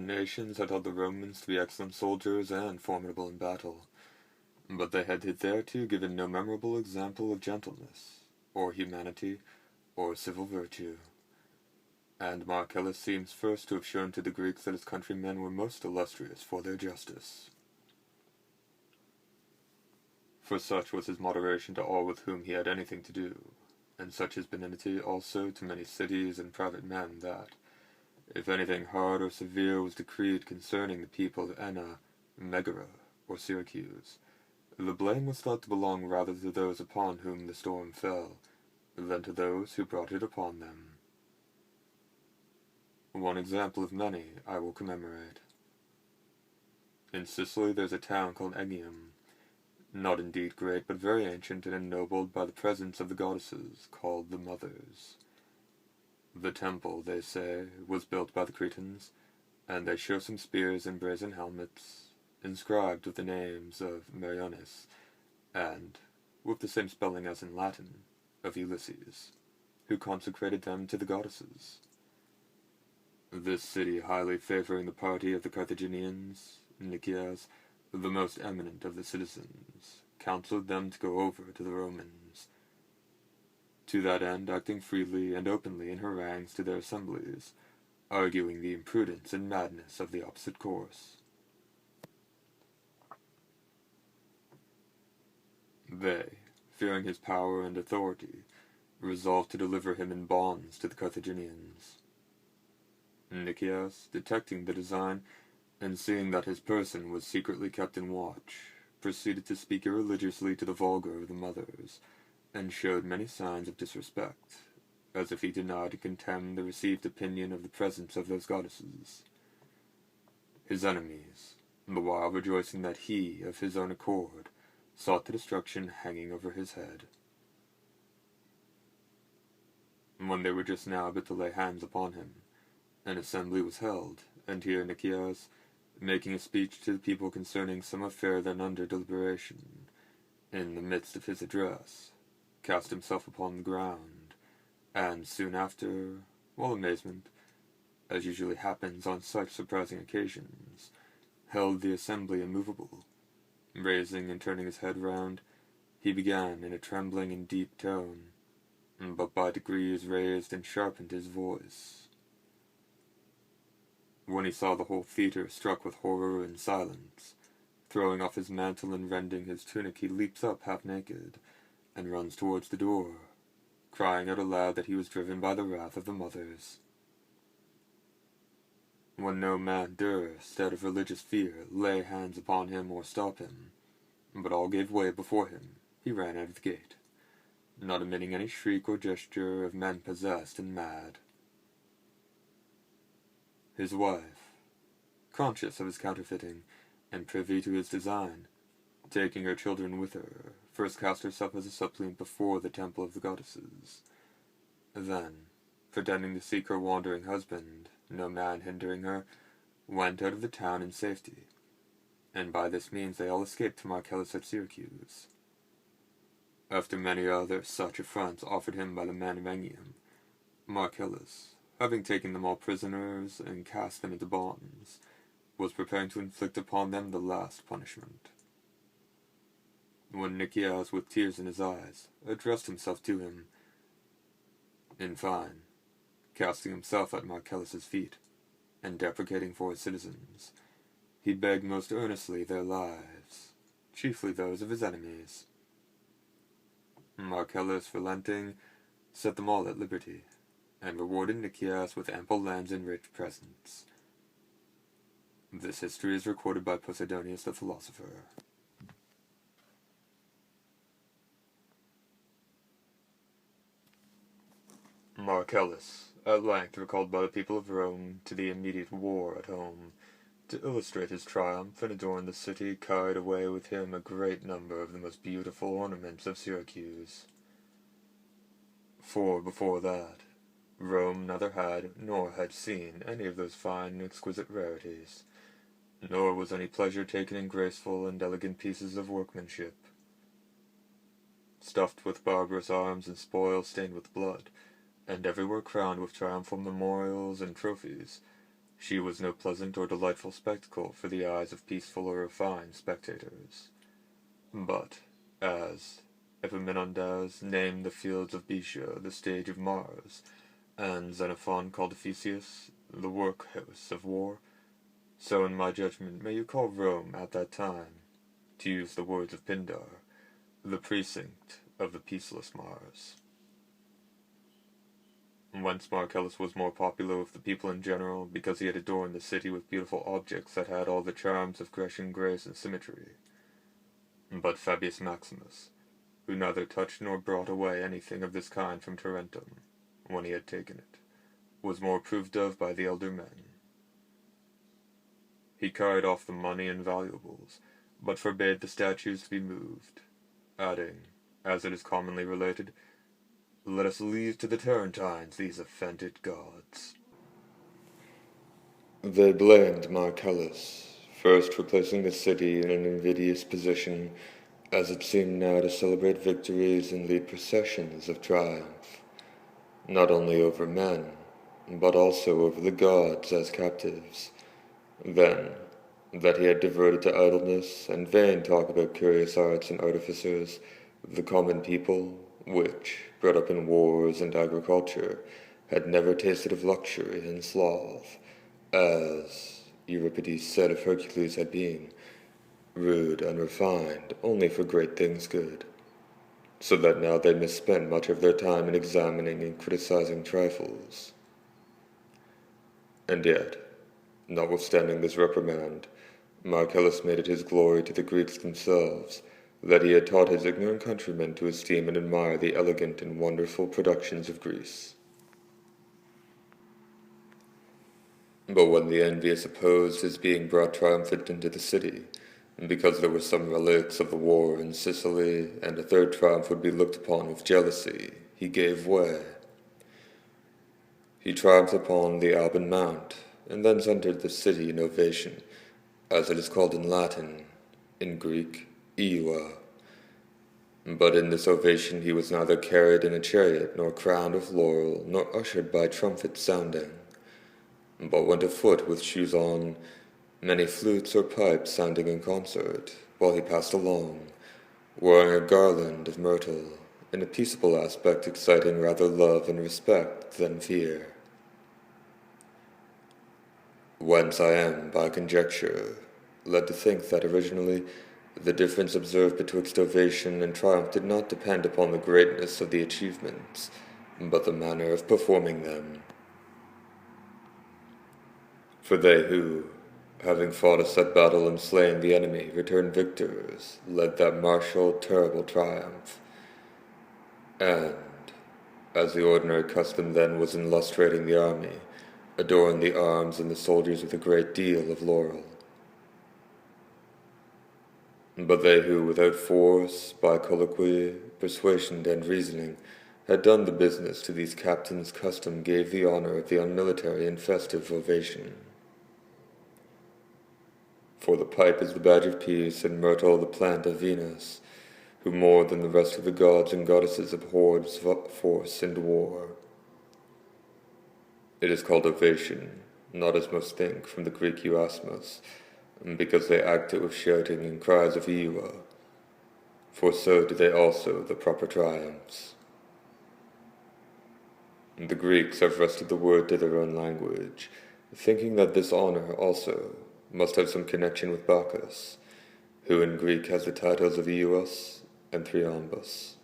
nations had held the Romans to be excellent soldiers and formidable in battle, but they had hitherto given no memorable example of gentleness, or humanity, or civil virtue. And Marcellus seems first to have shown to the Greeks that his countrymen were most illustrious for their justice. For such was his moderation to all with whom he had anything to do, and such his benignity also to many cities and private men, that, if anything hard or severe was decreed concerning the people of Enna, Megara, or Syracuse, the blame was thought to belong rather to those upon whom the storm fell, than to those who brought it upon them. One example of many I will commemorate. In Sicily there is a town called Aegium, not indeed great, but very ancient and ennobled by the presence of the goddesses, called the Mothers. The temple, they say, was built by the Cretans, and they show some spears and brazen helmets, inscribed with the names of Meriones, and, with the same spelling as in Latin, of Ulysses, who consecrated them to the goddesses. This city, highly favoring the party of the Carthaginians, Nicias, the most eminent of the citizens, counseled them to go over to the Romans. To that end, acting freely and openly in harangues to their assemblies, arguing the imprudence and madness of the opposite course. They, fearing his power and authority, resolved to deliver him in bonds to the Carthaginians. Nicias, detecting the design, and seeing that his person was secretly kept in watch, proceeded to speak irreligiously to the vulgar of the Mothers, and showed many signs of disrespect, as if he denied and contemned the received opinion of the presence of those goddesses. His enemies, the while rejoicing that he, of his own accord, sought the destruction hanging over his head. When they were just now about to lay hands upon him, an assembly was held, and here Nicias, making a speech to the people concerning some affair then under deliberation, in the midst of his address, cast himself upon the ground, and soon after, while amazement, as usually happens on such surprising occasions, held the assembly immovable. Raising and turning his head round, he began in a trembling and deep tone, but by degrees raised and sharpened his voice. When he saw the whole theatre struck with horror and silence, throwing off his mantle and rending his tunic, he leaps up half naked, and runs towards the door, crying out aloud that he was driven by the wrath of the Mothers. When no man durst, out of religious fear, lay hands upon him or stop him, but all gave way before him, he ran out of the gate, not emitting any shriek or gesture of men possessed and mad. His wife, conscious of his counterfeiting, and privy to his design, taking her children with her, first cast herself as a suppliant before the temple of the goddesses. Then, pretending to seek her wandering husband, no man hindering her, went out of the town in safety, and by this means they all escaped to Marcellus at Syracuse. After many other such affronts offered him by the men of Aegium, Marcellus, having taken them all prisoners and cast them into bonds, was preparing to inflict upon them the last punishment, when Nicias, with tears in his eyes, addressed himself to him. In fine, casting himself at Marcellus's feet, and deprecating for his citizens, he begged most earnestly their lives, chiefly those of his enemies. Marcellus, relenting, set them all at liberty, and rewarded Nicias with ample lands and rich presents. This history is recorded by Posidonius the philosopher. Marcellus, at length recalled by the people of Rome to the immediate war at home, to illustrate his triumph and adorn the city, carried away with him a great number of the most beautiful ornaments of Syracuse. For before that, Rome neither had nor had seen any of those fine and exquisite rarities, nor was any pleasure taken in graceful and elegant pieces of workmanship. Stuffed with barbarous arms and spoils stained with blood, and everywhere crowned with triumphal memorials and trophies, She was no pleasant or delightful spectacle for the eyes of peaceful or refined spectators. But, as Epaminondas named the fields of Beotia the stage of Mars, and Xenophon called Ephesus the workhouse of war, so in my judgment may you call Rome at that time, to use the words of Pindar, the precinct of the peaceless Mars. Whence Marcellus was more popular with the people in general, because he had adorned the city with beautiful objects that had all the charms of Grecian grace and symmetry. But Fabius Maximus, who neither touched nor brought away anything of this kind from Tarentum, when he had taken it, was more approved of by the elder men. He carried off the money and valuables, but forbade the statues to be moved, adding, as it is commonly related, "Let us leave to the Tarentines these offended gods." They blamed Marcellus, first for placing the city in an invidious position, as it seemed now to celebrate victories and lead processions of triumph, not only over men, but also over the gods as captives. Then, that he had diverted to idleness and vain talk about curious arts and artificers, the common people, which, brought up in wars and agriculture, had never tasted of luxury and sloth, as Euripides said of Hercules had been, rude, unrefined, only for great things good, so that now they misspent much of their time in examining and criticizing trifles. And yet, notwithstanding this reprimand, Marcellus made it his glory to the Greeks themselves that he had taught his ignorant countrymen to esteem and admire the elegant and wonderful productions of Greece. But when the envious opposed his being brought triumphant into the city, because there were some relics of the war in Sicily, and a third triumph would be looked upon with jealousy, he gave way. He triumphed upon the Alban Mount, and thence entered the city in ovation, as it is called in Latin, in Greek, Eua. But in this ovation he was neither carried in a chariot, nor crowned with laurel, nor ushered by trumpets sounding, but went afoot with shoes on, many flutes or pipes sounding in concert, while he passed along, wearing a garland of myrtle, in a peaceable aspect exciting rather love and respect than fear. Whence I am, by conjecture, led to think that originally the difference observed betwixt ovation and triumph did not depend upon the greatness of the achievements, but the manner of performing them. For they who, having fought a set battle and slain the enemy, returned victors, led that martial, terrible triumph. And, as the ordinary custom then was in lustrating the army, adorned the arms and the soldiers with a great deal of laurel. But they who, without force, by colloquy, persuasion, and reasoning, had done the business to these captains' custom, gave the honor of the unmilitary and festive ovation. For the pipe is the badge of peace, and myrtle the plant of Venus, who more than the rest of the gods and goddesses abhors force and war. It is called ovation, not as most think from the Greek euasmos, because they act it with shouting and cries of Eua, for so do they also the proper triumphs. The Greeks have wrested the word to their own language, thinking that this honor also must have some connection with Bacchus, who in Greek has the titles of Euus and Thriambus.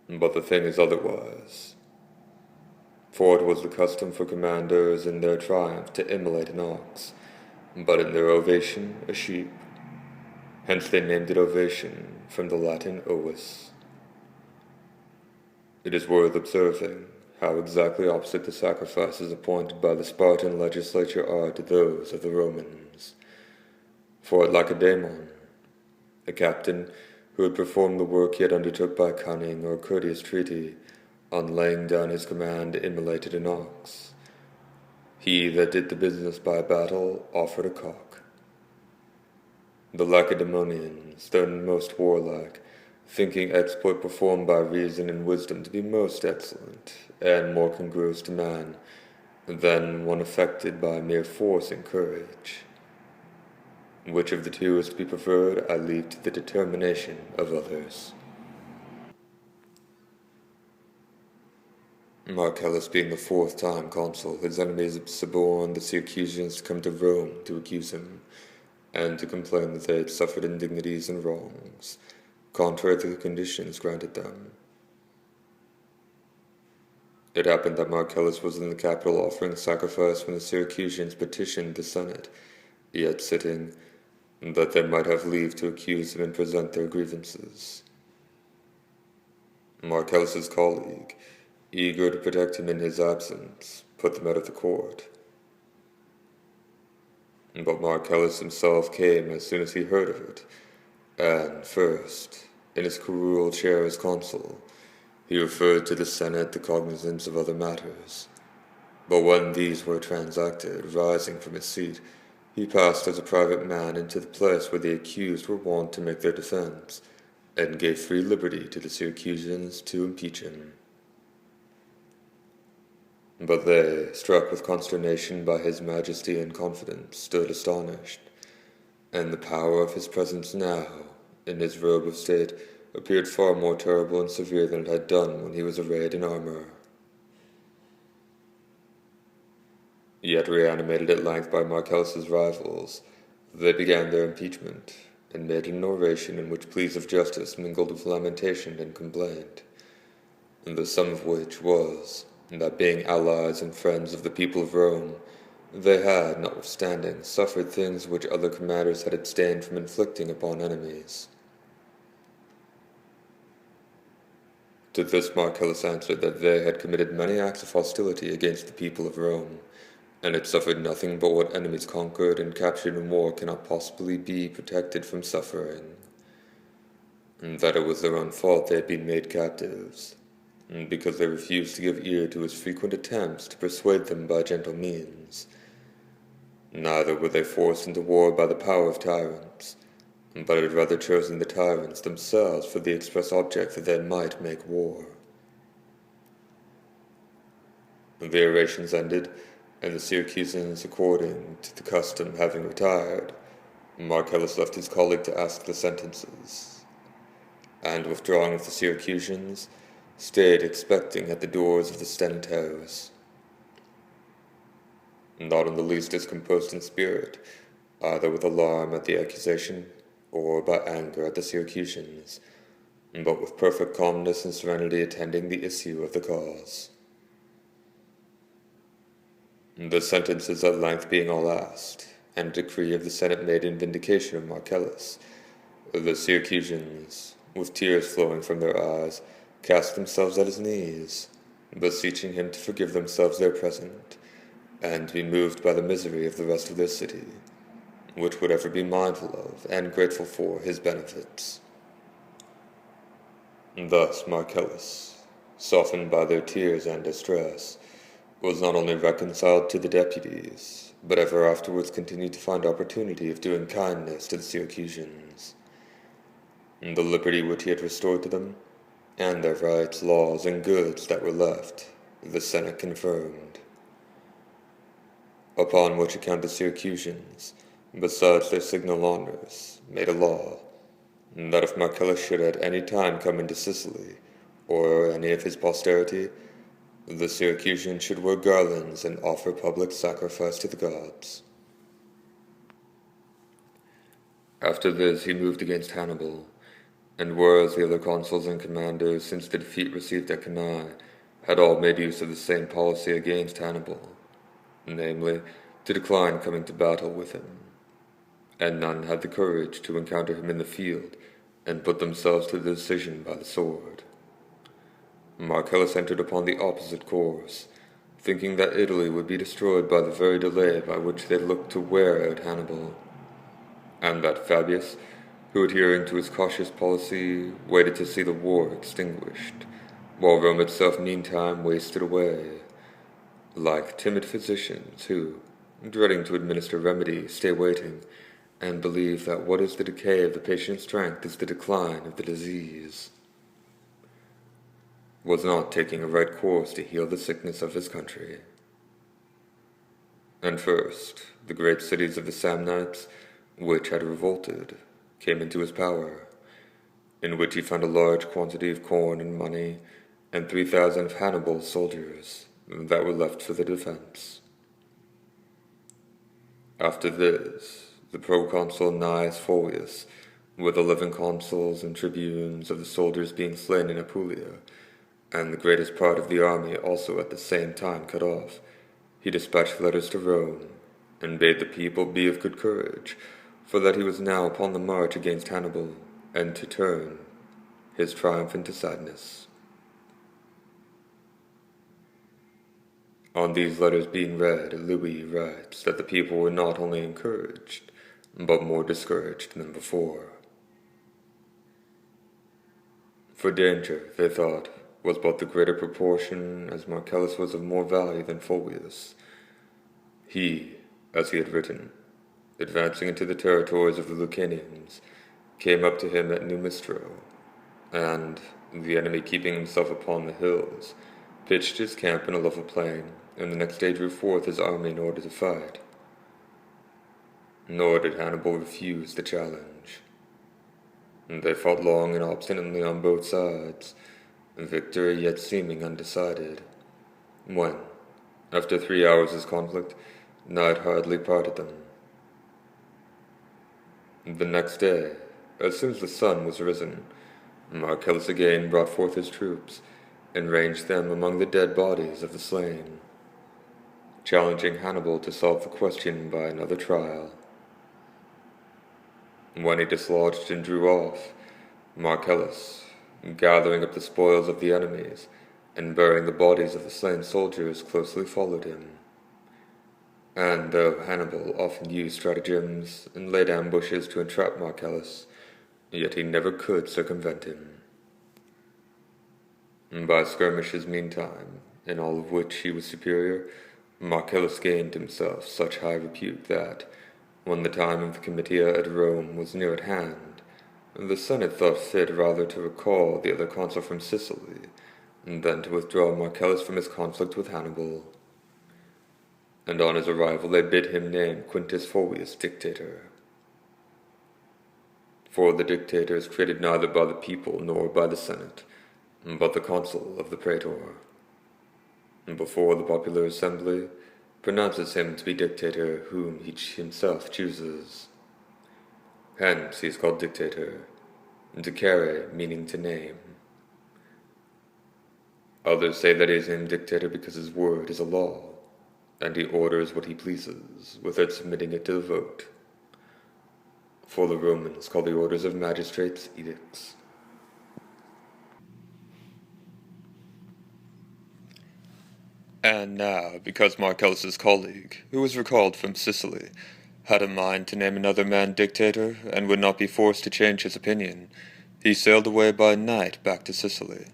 But the thing is otherwise. For it was the custom for commanders in their triumph to immolate an ox, but in their ovation a sheep. Hence they named it ovation, from the Latin ovis. It is worth observing how exactly opposite the sacrifices appointed by the Spartan legislature are to those of the Romans. For at Lacedaemon, a captain who had performed the work he had undertook by cunning or courteous treaty, on laying down his command, immolated an ox. He that did the business by battle offered a cock. The Lacedaemonians, though most warlike, thinking exploit performed by reason and wisdom to be most excellent, and more congruous to man, than one affected by mere force and courage. Which of the two is to be preferred, I leave to the determination of others. Marcellus being the fourth time consul, his enemies suborned the Syracusans to come to Rome to accuse him, and to complain that they had suffered indignities and wrongs, contrary to the conditions granted them. It happened that Marcellus was in the Capitol offering sacrifice when the Syracusans petitioned the Senate, yet sitting, that they might have leave to accuse him and present their grievances. Marcellus's colleague, eager to protect him in his absence, put them out of the court. But Marcellus himself came as soon as he heard of it, and first, in his curule chair as consul, he referred to the Senate the cognizance of other matters. But when these were transacted, rising from his seat, he passed as a private man into the place where the accused were wont to make their defense, and gave free liberty to the Syracusans to impeach him. But they, struck with consternation by his majesty and confidence, stood astonished, and the power of his presence now, in his robe of state, appeared far more terrible and severe than it had done when he was arrayed in armor. Yet reanimated at length by Marcellus's rivals, they began their impeachment, and made an oration in which pleas of justice mingled with lamentation and complaint, and the sum of which was, that being allies and friends of the people of Rome, they had, notwithstanding, suffered things which other commanders had abstained from inflicting upon enemies. To this Marcellus answered that they had committed many acts of hostility against the people of Rome, and had suffered nothing but what enemies conquered and captured in war cannot possibly be protected from suffering, and that it was their own fault they had been made captives, and because they refused to give ear to his frequent attempts to persuade them by gentle means. Neither were they forced into war by the power of tyrants, but had rather chosen the tyrants themselves for the express object that they might make war. The orations ended, and the Syracusans, according to the custom, having retired, Marcellus left his colleague to ask the sentences, and withdrawing with the Syracusans, stayed expecting at the doors of the Senate House. Not in the least discomposed in spirit, either with alarm at the accusation, or by anger at the Syracusans, but with perfect calmness and serenity attending the issue of the cause. The sentences at length being all asked, and a decree of the Senate made in vindication of Marcellus, the Syracusans, with tears flowing from their eyes, cast themselves at his knees, beseeching him to forgive themselves their present, and be moved by the misery of the rest of their city, which would ever be mindful of and grateful for his benefits. Thus Marcellus, softened by their tears and distress, was not only reconciled to the deputies, but ever afterwards continued to find opportunity of doing kindness to the Syracusans. The liberty which he had restored to them, and their rights, laws, and goods that were left, the Senate confirmed. Upon which account the Syracusans, besides their signal honors, made a law, that if Marcellus should at any time come into Sicily, or any of his posterity, the Syracusans should wear garlands and offer public sacrifice to the gods. After this he moved against Hannibal, and whereas the other consuls and commanders, since the defeat received at Cannae, had all made use of the same policy against Hannibal, namely, to decline coming to battle with him, and none had the courage to encounter him in the field, and put themselves to the decision by the sword. Marcellus entered upon the opposite course, thinking that Italy would be destroyed by the very delay by which they looked to wear out Hannibal, and that Fabius, who, adhering to his cautious policy, waited to see the war extinguished, while Rome itself meantime wasted away, like timid physicians who, dreading to administer remedy, stay waiting, and believe that what is the decay of the patient's strength is the decline of the disease, was not taking a right course to heal the sickness of his country. And first, the great cities of the Samnites, which had revolted, came into his power, in which he found a large quantity of corn and money, and 3,000 of Hannibal's soldiers that were left for the defense. After this, the proconsul Gnaeus Fulvius, with 11 consuls and tribunes of the soldiers being slain in Apulia, and the greatest part of the army also at the same time cut off, he dispatched letters to Rome, and bade the people be of good courage, for that he was now upon the march against Hannibal, and to turn his triumph into sadness. On these letters being read, Louis writes that the people were not only encouraged, but more discouraged than before. For danger, they thought, was but the greater proportion, as Marcellus was of more value than Fulvius. He, as he had written, advancing into the territories of the Lucanians, came up to him at Numistro, and, the enemy keeping himself upon the hills, pitched his camp in a level plain, and the next day drew forth his army in order to fight. Nor did Hannibal refuse the challenge. They fought long and obstinately on both sides, victory yet seeming undecided, when, after 3 hours' conflict, night hardly parted them. The next day, as soon as the sun was risen, Marcellus again brought forth his troops, and ranged them among the dead bodies of the slain, challenging Hannibal to solve the question by another trial. When he dislodged and drew off, Marcellus, gathering up the spoils of the enemies, and burying the bodies of the slain soldiers, closely followed him. And though Hannibal often used stratagems and laid ambushes to entrap Marcellus, yet he never could circumvent him. By skirmishes meantime, in all of which he was superior, Marcellus gained himself such high repute that, when the time of the comitia at Rome was near at hand, the Senate thought fit rather to recall the other consul from Sicily than to withdraw Marcellus from his conflict with Hannibal. And on his arrival they bid him name Quintus Fulvius dictator. For the dictator is created neither by the people nor by the Senate, but the consul of the praetor, and before the popular assembly pronounces him to be dictator whom he himself chooses. Hence he is called dictator, dicere meaning to name. Others say that he is named dictator because his word is a law, and he orders what he pleases, without submitting it to the vote. For the Romans call the orders of magistrates edicts. And now, because Marcellus's colleague, who was recalled from Sicily, had a mind to name another man dictator, and would not be forced to change his opinion, he sailed away by night back to Sicily.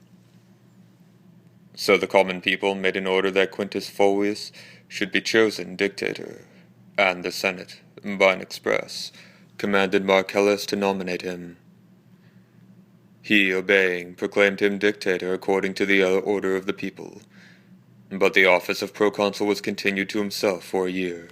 So the common people made an order that Quintus Fulvius should be chosen dictator, and the Senate, by an express, commanded Marcellus to nominate him. He, obeying, proclaimed him dictator according to the order of the people, but the office of proconsul was continued to himself for a year.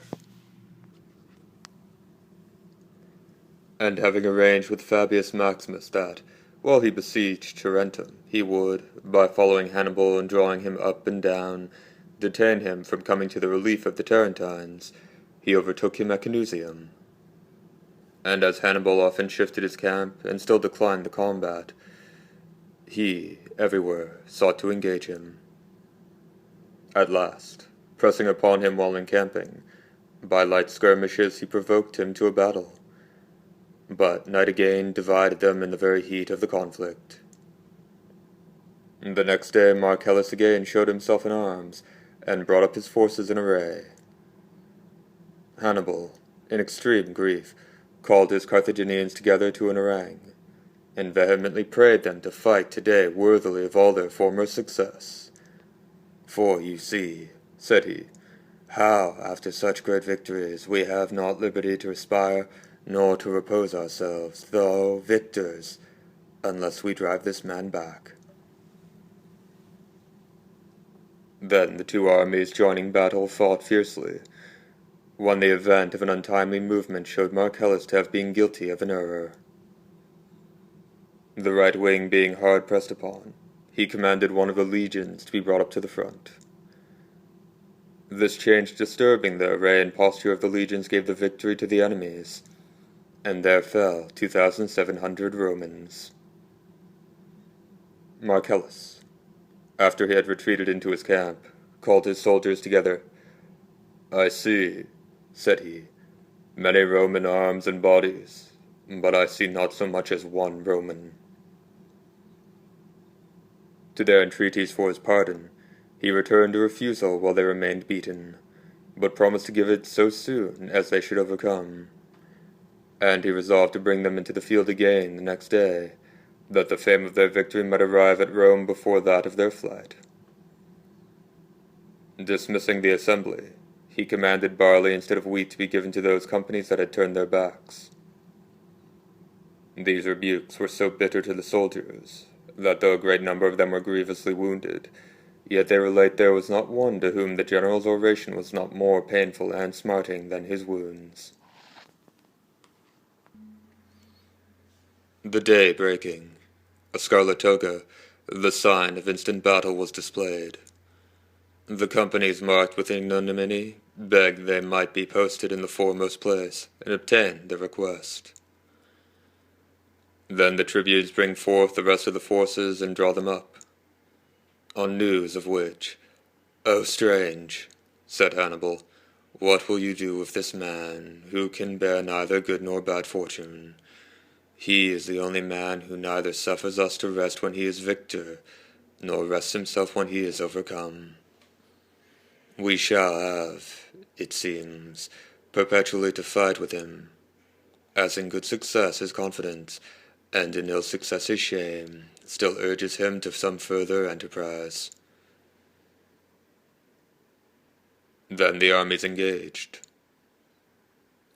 And having arranged with Fabius Maximus that, while he besieged Tarentum, he would, by following Hannibal and drawing him up and down, detain him from coming to the relief of the Tarentines, he overtook him at Canusium. And as Hannibal often shifted his camp and still declined the combat, he, everywhere, sought to engage him. At last, pressing upon him while encamping, by light skirmishes he provoked him to a battle. But night again divided them in the very heat of the conflict. The next day Marcellus again showed himself in arms, and brought up his forces in array. Hannibal, in extreme grief, called his Carthaginians together to an harangue, and vehemently prayed them to fight today worthily of all their former success. For you see, said he, how, after such great victories, we have not liberty to aspire, nor to repose ourselves, though victors, unless we drive this man back. Then the two armies joining battle fought fiercely, when the event of an untimely movement showed Marcellus to have been guilty of an error. The right wing being hard pressed upon, he commanded one of the legions to be brought up to the front. This change disturbing the array and posture of the legions gave the victory to the enemies, and there fell 2,700 Romans. Marcellus, after he had retreated into his camp, called his soldiers together. "I see," said he, "many Roman arms and bodies, but I see not so much as one Roman." To their entreaties for his pardon, he returned a refusal while they remained beaten, but promised to give it so soon as they should overcome. And he resolved to bring them into the field again the next day, that the fame of their victory might arrive at Rome before that of their flight. Dismissing the assembly, he commanded barley instead of wheat to be given to those companies that had turned their backs. These rebukes were so bitter to the soldiers, that though a great number of them were grievously wounded, yet they relate there was not one to whom the general's oration was not more painful and smarting than his wounds. The day breaking, a scarlet toga, the sign of instant battle, was displayed. The companies marked with ignominy begged they might be posted in the foremost place, and obtained their request. Then the tribunes bring forth the rest of the forces and draw them up. On news of which, "Oh, strange," said Hannibal, "what will you do with this man, who can bear neither good nor bad fortune? He is the only man who neither suffers us to rest when he is victor, nor rests himself when he is overcome. We shall have, it seems, perpetually to fight with him, as in good success his confidence, and in ill success his shame, still urges him to some further enterprise." Then the armies engaged.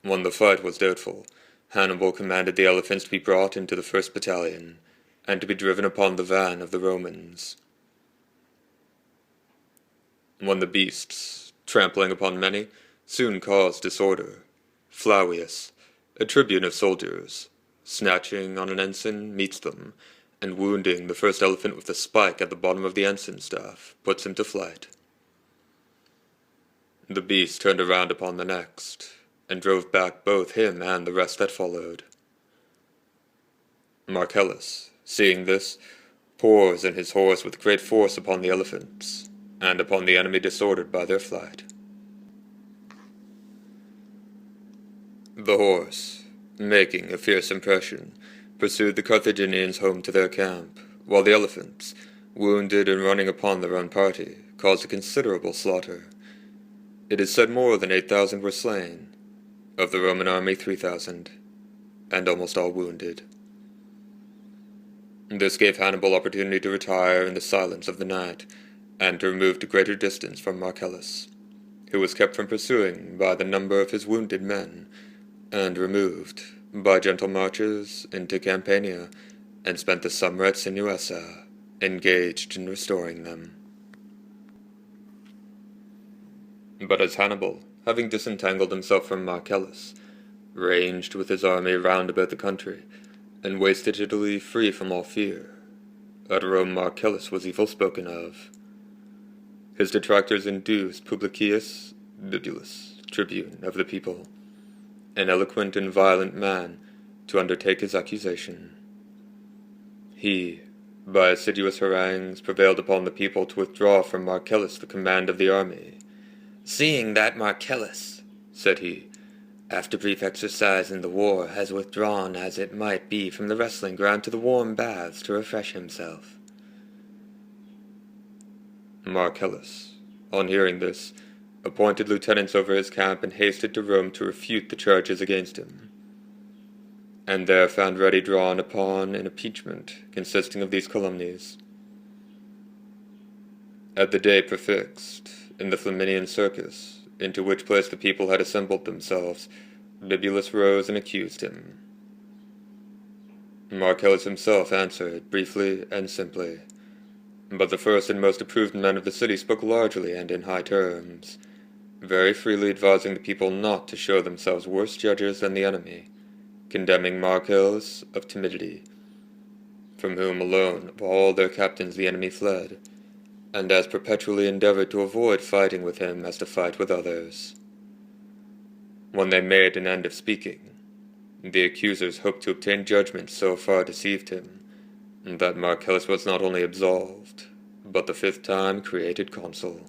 When the fight was doubtful, Hannibal commanded the elephants to be brought into the first battalion, and to be driven upon the van of the Romans. When the beasts, trampling upon many, soon caused disorder, Flavius, a tribune of soldiers, snatching on an ensign, meets them, and wounding the first elephant with a spike at the bottom of the ensign staff, puts him to flight. The beast turned around upon the next, and drove back both him and the rest that followed. Marcellus, seeing this, pours in his horse with great force upon the elephants, and upon the enemy disordered by their flight. The horse, making a fierce impression, pursued the Carthaginians home to their camp, while the elephants, wounded and running upon their own party, caused a considerable slaughter. It is said more than 8,000 were slain, of the Roman army 3,000, and almost all wounded. This gave Hannibal opportunity to retire in the silence of the night, and to remove to greater distance from Marcellus, who was kept from pursuing by the number of his wounded men, and removed, by gentle marches, into Campania, and spent the summer at Sinuessa, engaged in restoring them. But as Hannibal, having disentangled himself from Marcellus, ranged with his army round about the country, and wasted Italy free from all fear, at Rome Marcellus was evil spoken of. His detractors induced Publicius Bibulus, tribune of the people, an eloquent and violent man, to undertake his accusation. He, by assiduous harangues, prevailed upon the people to withdraw from Marcellus the command of the army. "Seeing that Marcellus," said he, "after brief exercise in the war, has withdrawn as it might be from the wrestling ground to the warm baths to refresh himself." Marcellus, on hearing this, appointed lieutenants over his camp and hasted to Rome to refute the charges against him, and there found ready drawn upon an impeachment consisting of these calumnies. At the day prefixed, in the Flaminian Circus, into which place the people had assembled themselves, Bibulus rose and accused him. Marcellus himself answered briefly and simply, but the first and most approved men of the city spoke largely and in high terms, very freely advising the people not to show themselves worse judges than the enemy, condemning Marcellus of timidity, from whom alone of all their captains the enemy fled, and as perpetually endeavored to avoid fighting with him as to fight with others. When they made an end of speaking, the accusers hoped to obtain judgment so far deceived him, that Marcellus was not only absolved, but the 5th time created consul.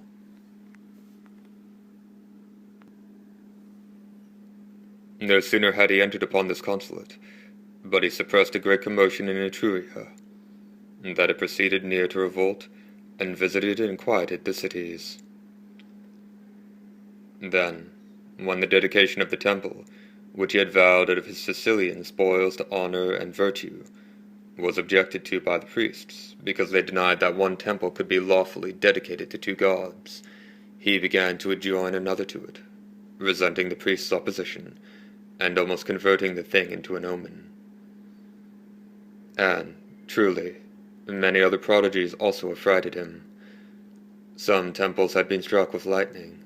No sooner had he entered upon this consulate, but he suppressed a great commotion in Etruria, that it proceeded near to revolt, and visited and quieted the cities. Then, when the dedication of the temple, which he had vowed out of his Sicilian spoils to honor and virtue, was objected to by the priests, because they denied that one temple could be lawfully dedicated to 2 gods, he began to adjoin another to it, resenting the priests' opposition, and almost converting the thing into an omen. And, truly, many other prodigies also affrighted him. Some temples had been struck with lightning,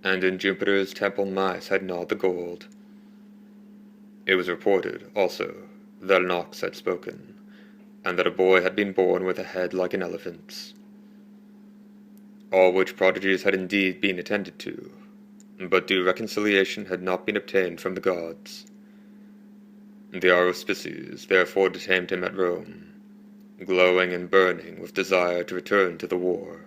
and in Jupiter's temple mice had gnawed the gold. It was reported, also, that an ox had spoken, and that a boy had been born with a head like an elephant's. All which prodigies had indeed been attended to, but due reconciliation had not been obtained from the gods. The Auspices therefore detained him at Rome, glowing and burning with desire to return to the war.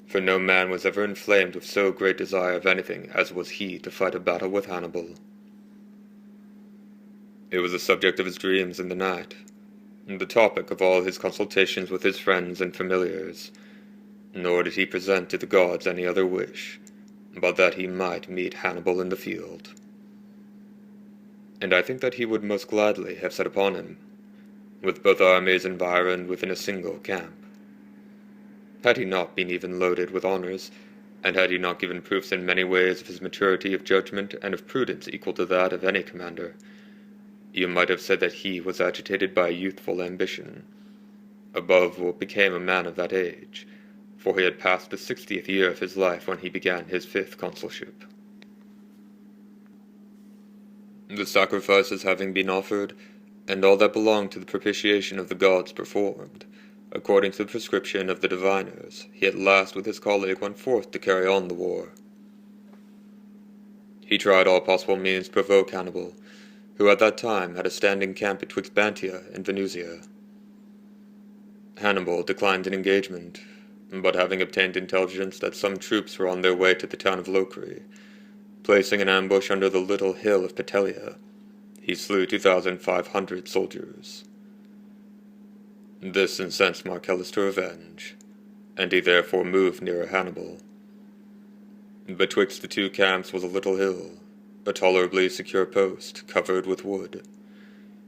For no man was ever inflamed with so great desire of anything as was he to fight a battle with Hannibal. It was the subject of his dreams in the night, and the topic of all his consultations with his friends and familiars, nor did he present to the gods any other wish, but that he might meet Hannibal in the field. And I think that he would most gladly have set upon him, with both armies environed within a single camp, had he not been even loaded with honors, and had he not given proofs in many ways of his maturity of judgment and of prudence equal to that of any commander. You might have said that he was agitated by youthful ambition, above what became a man of that age, for he had passed the 60th year of his life when he began his 5th consulship. The sacrifices having been offered, and all that belonged to the propitiation of the gods performed, according to the prescription of the diviners, he at last with his colleague went forth to carry on the war. He tried all possible means to provoke Hannibal, who at that time had a standing camp betwixt Bantia and Venusia. Hannibal declined an engagement, but having obtained intelligence that some troops were on their way to the town of Locri, placing an ambush under the little hill of Petelia, he slew 2,500 soldiers. This incensed Marcellus to revenge, and he therefore moved nearer Hannibal. Betwixt the 2 camps was a little hill, a tolerably secure post, covered with wood.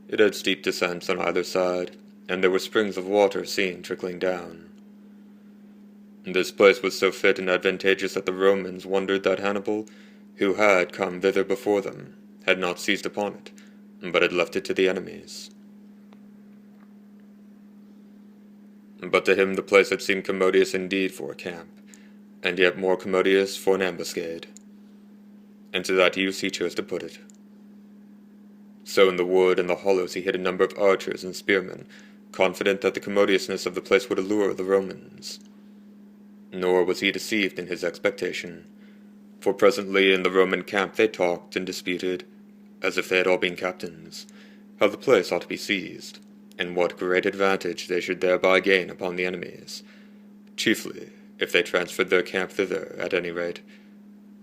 It had steep descents on either side, and there were springs of water seen trickling down. This place was so fit and advantageous that the Romans wondered that Hannibal, who had come thither before them, had not seized upon it, but had left it to the enemies. But to him the place had seemed commodious indeed for a camp, and yet more commodious for an ambuscade, and to that use he chose to put it. So in the wood and the hollows he hid a number of archers and spearmen, confident that the commodiousness of the place would allure the Romans. Nor was he deceived in his expectation, for presently in the Roman camp they talked and disputed, as if they had all been captains, how the place ought to be seized, and what great advantage they should thereby gain upon the enemies, chiefly if they transferred their camp thither, at any rate,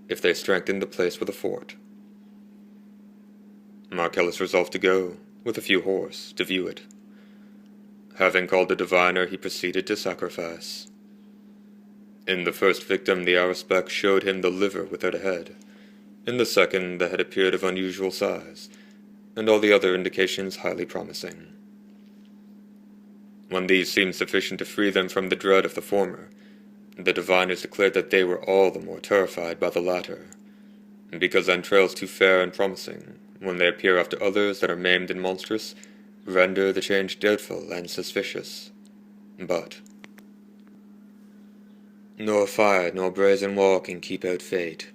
if they strengthened the place with a fort. Marcellus resolved to go, with a few horse, to view it. Having called a diviner, he proceeded to sacrifice. In the first victim the Auspex showed him the liver without a head. In the second the head appeared of unusual size, and all the other indications highly promising. When these seemed sufficient to free them from the dread of the former, the diviners declared that they were all the more terrified by the latter, because entrails too fair and promising, when they appear after others that are maimed and monstrous, render the change doubtful and suspicious. But Nor fire nor brazen wall can keep out fate,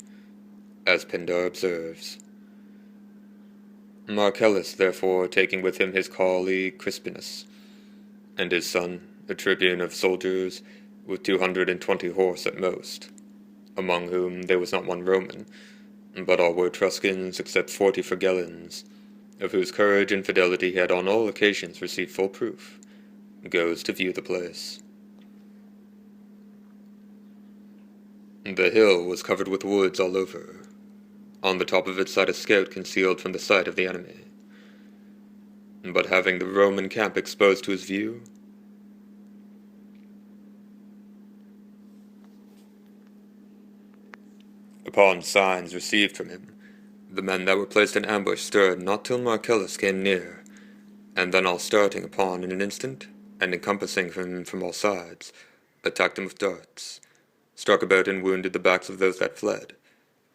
as Pindar observes. Marcellus, therefore, taking with him his colleague Crispinus, and his son, a tribune of soldiers, with 220 horse at most, among whom there was not one Roman, but all were Etruscans except 40 Frigellans, of whose courage and fidelity he had on all occasions received full proof, goes to view the place. The hill was covered with woods all over. On the top of it sat a scout concealed from the sight of the enemy. But having the Roman camp exposed to his view, upon signs received from him, the men that were placed in ambush stirred not till Marcellus came near, and then all starting upon in an instant, and encompassing him from all sides, attacked him with darts, struck about and wounded the backs of those that fled,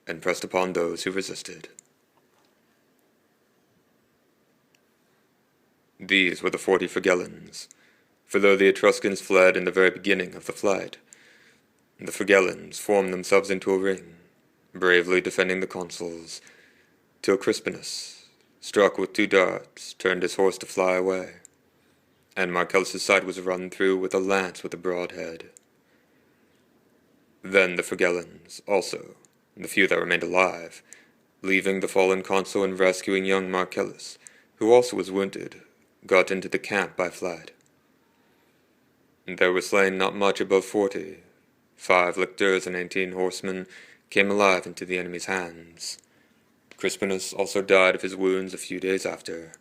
and pressed upon those who resisted. These were the 40 Frigellans, for though the Etruscans fled in the very beginning of the flight, the Frigellans formed themselves into a ring, bravely defending the consuls, till Crispinus, struck with 2 darts, turned his horse to fly away, and Marcellus' side was run through with a lance with a broad head. Then the Frigellans, also, the few that remained alive, leaving the fallen consul and rescuing young Marcellus, who also was wounded, got into the camp by flight. There were slain not much above 40. 5 lictors and 18 horsemen came alive into the enemy's hands. Crispinus also died of his wounds a few days after.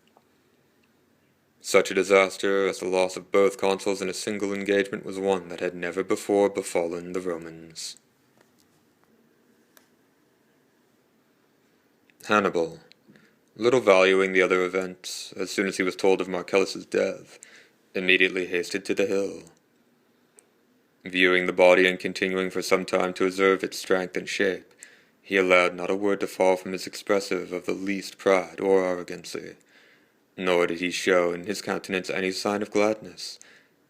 Such a disaster as the loss of both consuls in a single engagement was one that had never before befallen the Romans. Hannibal, little valuing the other events, as soon as he was told of Marcellus's death, immediately hasted to the hill. Viewing the body and continuing for some time to observe its strength and shape, he allowed not a word to fall from his expressive of the least pride or arrogancy, nor did he show in his countenance any sign of gladness,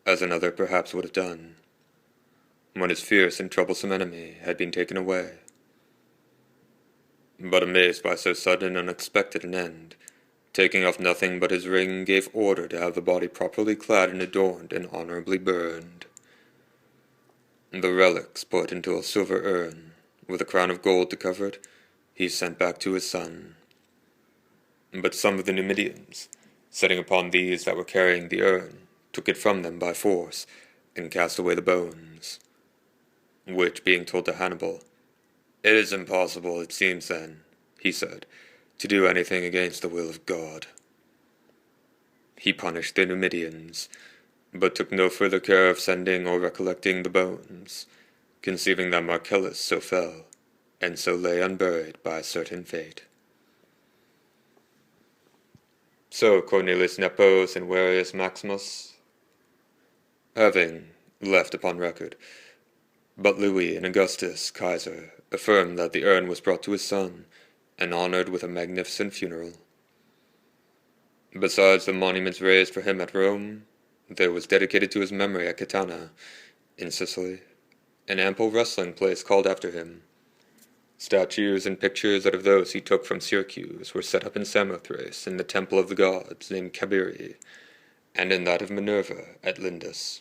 as another perhaps would have done, when his fierce and troublesome enemy had been taken away. But amazed by so sudden and unexpected an end, taking off nothing but his ring, gave order to have the body properly clad and adorned and honorably burned. The relics put into a silver urn, with a crown of gold to cover it, he sent back to his son. But some of the Numidians, setting upon these that were carrying the urn, took it from them by force, and cast away the bones. Which, being told to Hannibal, "It is impossible, it seems then," he said, "to do anything against the will of God." He punished the Numidians, but took no further care of sending or recollecting the bones, conceiving that Marcellus so fell, and so lay unburied by a certain fate. So Cornelius Nepos and Varius Maximus, having left upon record, but Louis and Augustus, Kaiser, affirmed that the urn was brought to his son, and honored with a magnificent funeral. Besides the monuments raised for him at Rome, there was dedicated to his memory at Catana, in Sicily, an ample wrestling place called after him. Statues and pictures out of those he took from Syracuse were set up in Samothrace in the temple of the gods named Cabiri, and in that of Minerva at Lindus.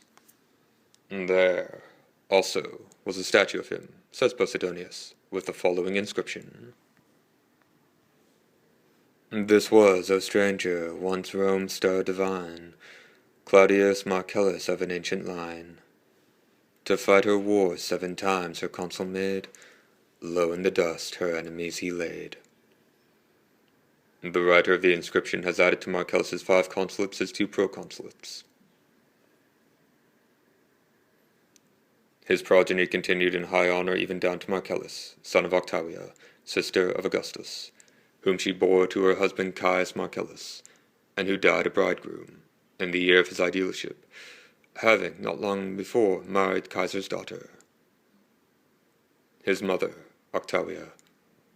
And there, also, was a statue of him, says Posidonius, with the following inscription: "This was, O stranger, once Rome's star divine, Claudius Marcellus of an ancient line. To fight her wars 7 times her consul made, low in the dust her enemies he laid." The writer of the inscription has added to Marcellus's 5 consulates his 2 proconsulates. His progeny continued in high honor even down to Marcellus, son of Octavia, sister of Augustus, whom she bore to her husband Caius Marcellus, and who died a bridegroom, in the year of his aedileship, having not long before married Caesar's daughter. His mother, Octavia,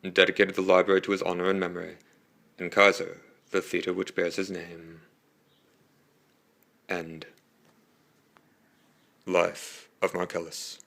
dedicated the library to his honor and memory, and Caesar, the theatre which bears his name. End. Life of Marcellus.